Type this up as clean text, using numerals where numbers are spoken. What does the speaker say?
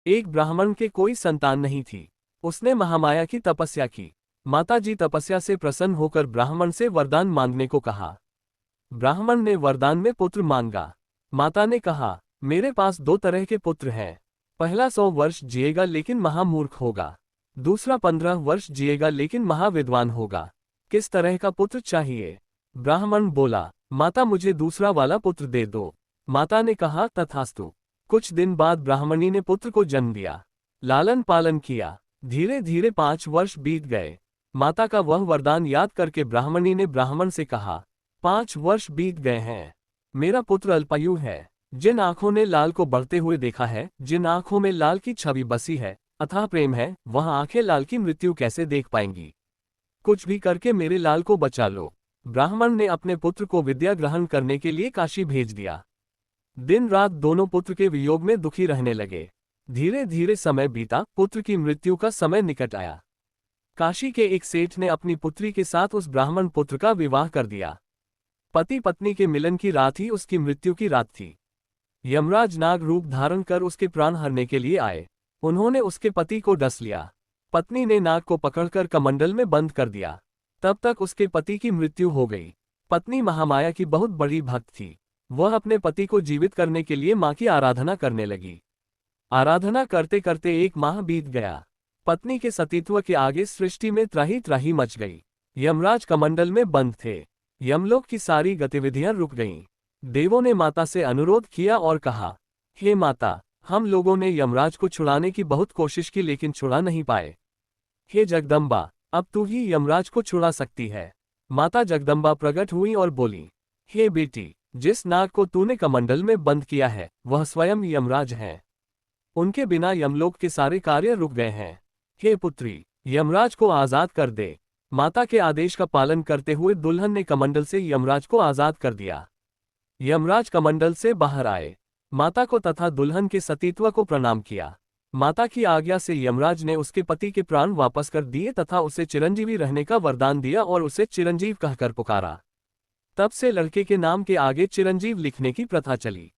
एक ब्राह्मण के कोई संतान नहीं थी। उसने महामाया की तपस्या की। माता जी तपस्या से प्रसन्न होकर ब्राह्मण से वरदान मांगने को कहा। ब्राह्मण ने वरदान में पुत्र मांगा। माता ने कहा, मेरे पास 2 तरह के पुत्र हैं। पहला 100 वर्ष जिएगा लेकिन महामूर्ख होगा। दूसरा 15 वर्ष जिएगा लेकिन महाविद्वान होगा। किस तरह का पुत्र चाहिए? ब्राह्मण बोला, माता मुझे दूसरा वाला पुत्र दे दो। माता ने कहा, तथास्तु। कुछ दिन बाद ब्राह्मणी ने पुत्र को जन्म दिया। लालन पालन किया। धीरे धीरे 5 वर्ष बीत गए। माता का वह वरदान याद करके ब्राह्मणी ने ब्राह्मण से कहा, 5 वर्ष बीत गए हैं। मेरा पुत्र अल्पायु है। जिन आंखों ने लाल को बढ़ते हुए देखा है, जिन आंखों में लाल की छवि बसी है, अथाह प्रेम है, वह आंखें लाल की मृत्यु कैसे देख पाएंगी? कुछ भी करके मेरे लाल को बचा लो। ब्राह्मण ने अपने पुत्र को विद्या ग्रहण करने के लिए काशी भेज दिया। दिन रात दोनों पुत्र के वियोग में दुखी रहने लगे। धीरे धीरे समय बीता, पुत्र की मृत्यु का समय निकट आया। काशी के एक सेठ ने अपनी पुत्री के साथ उस ब्राह्मण पुत्र का विवाह कर दिया। पति पत्नी के मिलन की रात ही उसकी मृत्यु की रात थी। यमराज नाग रूप धारण कर उसके प्राण हरने के लिए आए। उन्होंने उसके पति को डस लिया। पत्नी ने नाग को पकड़कर कमंडल में बंद कर दिया। तब तक उसके पति की मृत्यु हो गई। पत्नी महामाया की बहुत बड़ी भक्त थी। वह अपने पति को जीवित करने के लिए मां की आराधना करने लगी। आराधना करते करते 1 माह बीत गया। पत्नी के सतीत्व के आगे सृष्टि में त्राही त्राही मच गई। यमराज कमंडल में बंद थे। यमलोक की सारी गतिविधियां रुक गईं। देवों ने माता से अनुरोध किया और कहा, हे माता, हम लोगों ने यमराज को छुड़ाने की बहुत कोशिश की लेकिन छुड़ा नहीं पाए। हे जगदम्बा, अब तू ही यमराज को छुड़ा सकती है। माता जगदम्बा प्रकट हुई और बोली, हे बेटी, जिस नाग को तूने कमंडल में बंद किया है, वह स्वयं यमराज हैं। उनके बिना यमलोक के सारे कार्य रुक गए हैं। हे पुत्री, यमराज को आजाद कर दे। माता के आदेश का पालन करते हुए दुल्हन ने कमंडल से यमराज को आजाद कर दिया। यमराज कमंडल से बाहर आए। माता को तथा दुल्हन के सतीत्व को प्रणाम किया। माता की आज्ञा से यमराज ने उसके पति के प्राण वापस कर दिए तथा उसे चिरंजीवी रहने का वरदान दिया और उसे चिरंजीव कहकर पुकारा। तब से लड़के के नाम के आगे चिरंजीव लिखने की प्रथा चली।